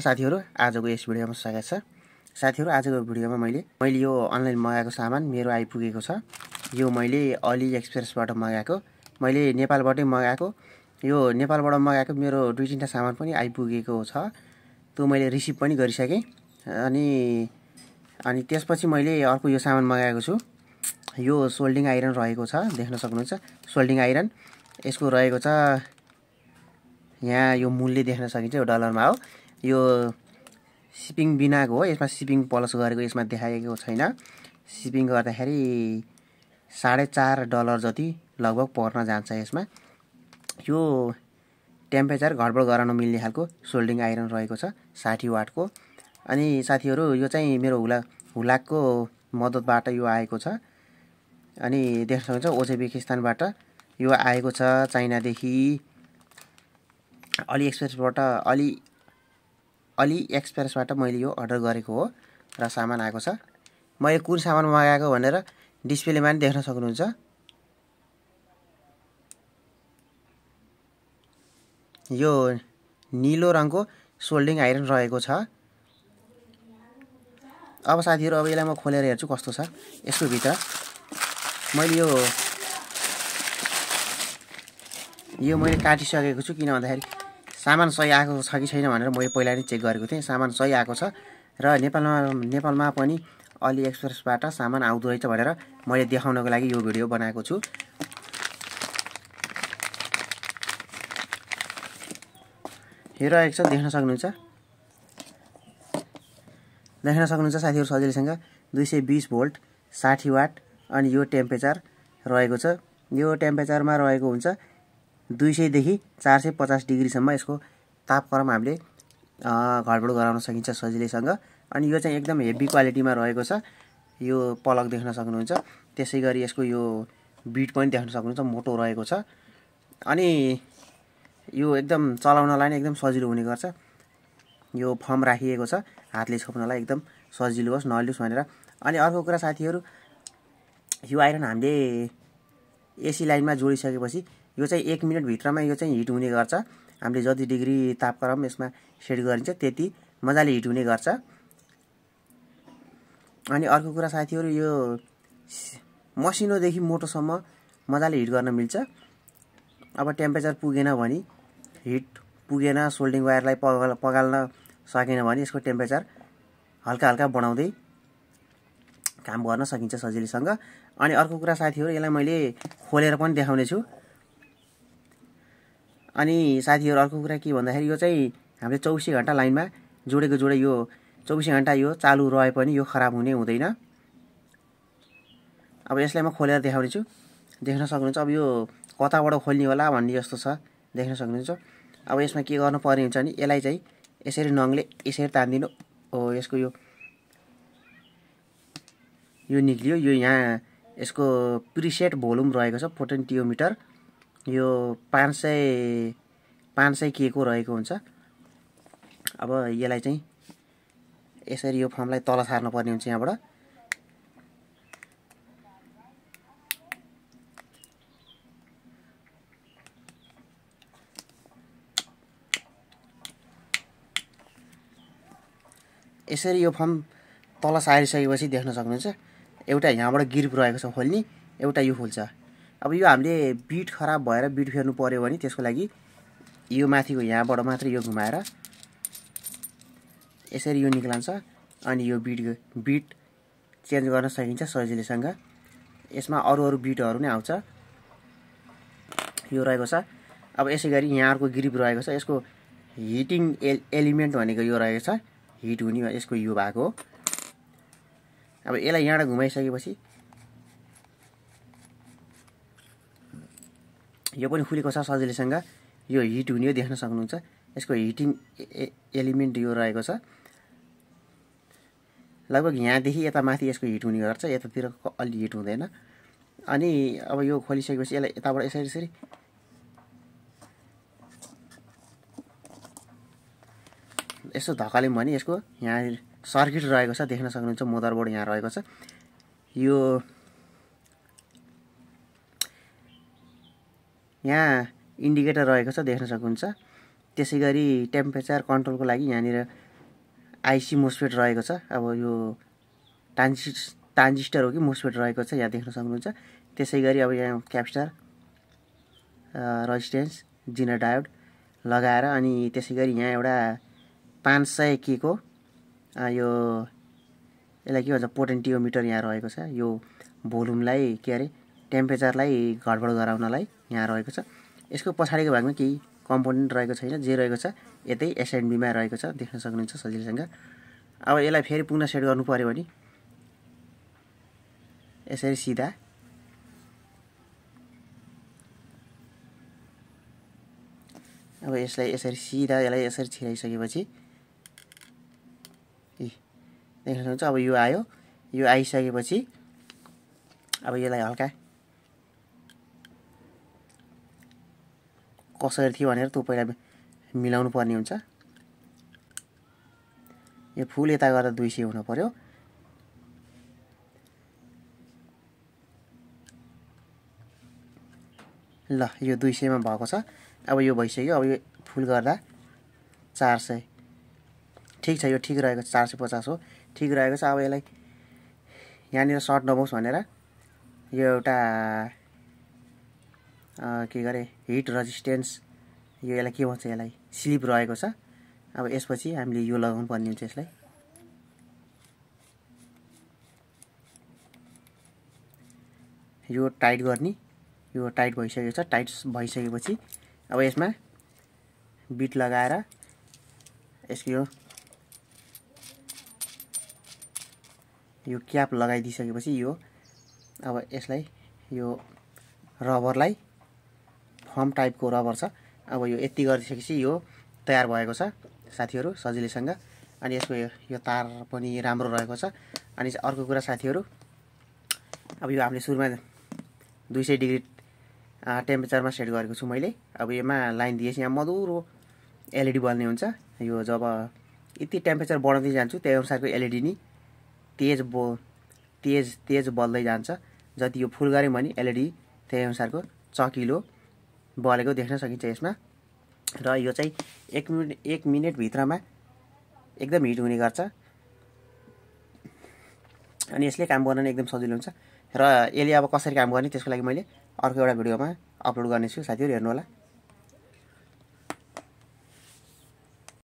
साथीहरु, आजको यस भिडियोमा स्वागत छ। साथीहरु, आजको भिडियोमा मैले यो अनलाइन मगाएको सामान मेरो आइपुगेको छ। यो मैले अली एक्सप्रेसबाट मगाएको, मैले नेपालबाटै मगाएको। यो नेपालबाट मगाएको मेरो दुई तीनटा सामान पनि आइपुगेको छ। त्यो मैले रिसिभ पनि गरिसके। अनि त्यसपछि मैले अर्को यो सामान मगाएको छु। यो सोल्डिङ आइरन रहेको छ, देख्न सक्नुहुन्छ। सोल्डिङ आइरन यसको रहेको छ, यहाँ यो मूल्य देख्न सकिन्छ, यो डलरमा हो। यो शिपिङ बिनाको हो, यसमा शिपिङ प्लस गरेको यसमा देखाएको छैन। शिपिङ गर्दाखेरि $4.5 जति लगभग पर्न जान्छ यसमा। यो टेम्परेचर गडबड गराउन मिल्ने खालको सोल्डिङ आइरन रहेको छ, 60 वाटको। अनि साथीहरु, यो चाहिँ मेरो हुलाकको मद्दतबाट यो आएको छ। अनि देख्न सक्नुहुन्छ उज्बेकिस्तानबाट यो आएको छ, चाइनादेखि। अली एक्सप्रेसबाट मैले यो अर्डर गरेको हो र सामान आएको छ। मैले कुन सामान मगाएको भनेर डिस्प्लेमा पनि देख्न सक्नुहुन्छ। यो नीलो रङको सोल्डिङ आइरन रहेको छ। अब साथीहरु, अब यसलाई म खोलेर हेर्छु कस्तो छ। यसको भित्र मैले यो मैले काटिसकेको छु, किन भन्दाखेरि सामान सही आएको छ कि छैन भनेर मैले पहिला नै चेक गरेको थिएँ। सामान सही आएको छ र नेपालमा पनि अली एक्सप्रेसबाट सामान आउँदो रहेछ भनेर मैले देखाउनको लागि यो भिडियो बनाएको छु। हेरिरहेको छ, देख्न सक्नुहुन्छ साथीहरु सजिलैसँग। 220 भोल्ट, 60 वाट अनि यो टेम्परेचर रहेको छ। यो टेम्परेचरमा रहेको हुन्छ 200 देखि 450 डिग्रीसम्म। यसको तापक्रम हामीले गडबड गराउन सकिन्छ सजिलैसँग। अनि यो चाहिँ एकदम हेभी क्वालिटीमा रहेको छ। यो प्लग देख्न सक्नुहुन्छ। त्यसैगरी यसको यो बिट पनि देख्न सक्नुहुन्छ, मोटो रहेको छ। अनि यो एकदम चलाउनलाई नै एकदम सजिलो हुने गर्छ। यो फर्म राखिएको छ, हातले छोप्नलाई एकदम सजिलो होस्, नलियोस् भनेर। अनि अर्को कुरा साथीहरु, यो आइरन हामीले एसी लाइनमा जोडिसकेपछि यो चाहिँ 1 मिनेट भित्रमा यो चाहिँ हिट हुने गर्छ। हामीले जति डिग्री तापक्रम यसमा सेट गरिन्छ त्यति मजाले हिट हुने गर्छ। अनि अर्को कुरा साथीहरु, यो मसिनोदेखि मोटोसम्म मजाले हिट गर्न मिल्छ। अब टेम्परेचर पुगेन भने, हिट पुगेन, सोल्डिङ वायरलाई पगाल्न सकेन भने यसको टेम्परेचर हल्का हल्का बढाउँदै काम गर्न सकिन्छ सजिलैसँग। अनि अर्को कुरा साथीहरु, यसलाई मैले खोलेर पनि देखाउने छु। अनि साथीहरु, अर्को कुरा के भन्दाखेरि यो चाहिँ हामीले 24 घण्टा लाइनमा जोडेको यो 24 घण्टा यो चालु रहे पनि यो खराब हुँदैन। अब यसलाई म खोलेर देखाउने छु, देख्न सक्नुहुन्छ। अब यो कताबाट खोल्ने होला भन्ने जस्तो छ, देख्न सक्नुहुन्छ। अब यसमा के गर्नु पर्ने हुन्छ नि, यसलाई चाहिँ यसरी नङले यसरी तान्दिनु। यसको यो निक्लियो। यो यहाँ यसको प्रिसेट भोल्युम रहेको छ, पोटेन्टियोमिटर। यो 500 के को रहेको हुन्छ। अब यसलाई चाहिँ यसरी यो फर्मलाई तल सार्नु पर्ने हुन्छ यहाँबाट। यसरी यो फर्म तल सारिसकेपछि देख्न सक्नुहुन्छ एउटा यहाँबाट ग्रिप रहेको छ खोल्ने, एउटा यो खोल्छ। अब यो हामीले बिट खराब भएर बिट फेर्नु पर्यो भने त्यसको लागि यो माथिको यहाँबाट मात्र यो घुमाएर यसरी यो निक्लन्छ। अनि यो बिट चेन्ज गर्न सकिन्छ सजिलैसँग। यसमा अरू बिटहरू नै आउँछ। यो रहेको छ। अब यसैगरी यहाँ अर्को ग्रिप रहेको छ। यसको हिटिङ एलिमेन्ट भनेको यो रहेको छ, हिट हुने यसको यो भाग हो। अब यसलाई यहाँबाट घुमाइसकेपछि यो पनि खुलेको छ सजिलैसँग। यो हिट हुने देख्न सक्नुहुन्छ। यसको हिटिङ एलिमेन्ट यो रहेको छ। लगभग यहाँदेखि यता माथि यसको हिट हुने गर्छ, यतातिर अलि हिट हुँदैन। अनि अब यो खोलिसकेपछि यसलाई यताबाट यसरी यसो धकाल्यौँ भने यसको यहाँ सर्किट रहेको छ, देख्न सक्नुहुन्छ। मदरबोर्ड यहाँ रहेको छ। यो यहाँ इन्डिकेटर रहेको छ, देख्न सक्नुहुन्छ। त्यसैगरी टेम्परेचर कन्ट्रोलको लागि यहाँनिर आइसी मोसफेट रहेको छ। अब यो ट्रान्जिस्टर हो कि मोसफेट रहेको छ यहाँ देख्न सक्नुहुन्छ। त्यसै गरी अब यहाँ क्यापेसिटर रेजिस्टेन्स जिनर डायोड लगाएर अनि त्यसै गरी यहाँ एउटा 500 के को यो यसलाई के भन्छ पोटेन्टियोमिटर यहाँ रहेको छ। यो भोल्युमलाई के अरे टेम्परेचरलाई घटबड गराउनलाई यहाँ रहेको छ। यसको पछाडिको भागमा केही कम्पोनेन्ट रहेको छैन, जे रहेको छ यतै एसएनबीमा रहेको छ, देख्न सक्नुहुन्छ सजिलैसँग। अब यसलाई फेरि पुनः सेट गर्नु पर्यो भने यसरी सिधा अब यसलाई यसरी सिधा यसलाई यसरी छिराइसकेपछि देख्न सक्नुहुन्छ। अब यो आयो, यो आइसकेपछि अब यसलाई हल्का कसरी थियो भनेर त्यो पहिला मिलाउनु पर्ने हुन्छ। यो फुल यता गर्दा 200 हुनु पर्यो। ल यो 200 मा भएको छ। अब यो भइसक्यो। अब यो फुल गर्दा 400 ठिक छ, यो ठिक रहेको छ, 450 हो, ठिक रहेको छ। अब यसलाई यहाँनिर सर्ट नहोस् भनेर यो एउटा के गरे हिट रेजिस्टेन्स यो यसलाई के भन्छ यसलाई स्लिप रहेको छ। अब यसपछि हामीले यो लगाउनु पर्ने हुन्छ। यसलाई यो टाइट गर्ने, यो टाइट भइसकेको छ। टाइट भइसकेपछि अब यसमा बिट लगाएर यसको यो क्याप लगाइदिसकेपछि यो अब यसलाई यो रबरलाई फर्म टाइपको रबर छ। अब यो यति गरिसकेपछि यो तयार भएको छ साथीहरू सजिलैसँग। अनि यसको यो तार पनि राम्रो रहेको छ। अनि अर्को कुरा साथीहरू, अब यो हामीले सुरुमा 200 डिग्री टेम्परेचरमा सेट गरेको छु मैले। अब यसमा लाइन दिएपछि यहाँ मधुरो एलइडी बल्ने हुन्छ। यो जब यति टेम्परेचर बढाउँदै जान्छु त्यही अनुसारको एलइडी नि तेज बल्दै जान्छ। जति यो फुल गऱ्यौँ भने एलइडी त्यही अनुसारको चकिलो बलेको देख्न सकिन्छ यसमा। र यो चाहिँ 1 मिनेट भित्रमा एकदम हिट हुने गर्छ अनि यसले काम गर्न एकदम सजिलो हुन्छ। र यसले अब कसरी काम गर्ने त्यसको लागि मैले अर्को एउटा भिडियोमा अपलोड गर्नेछु, साथीहरू हेर्नु होला।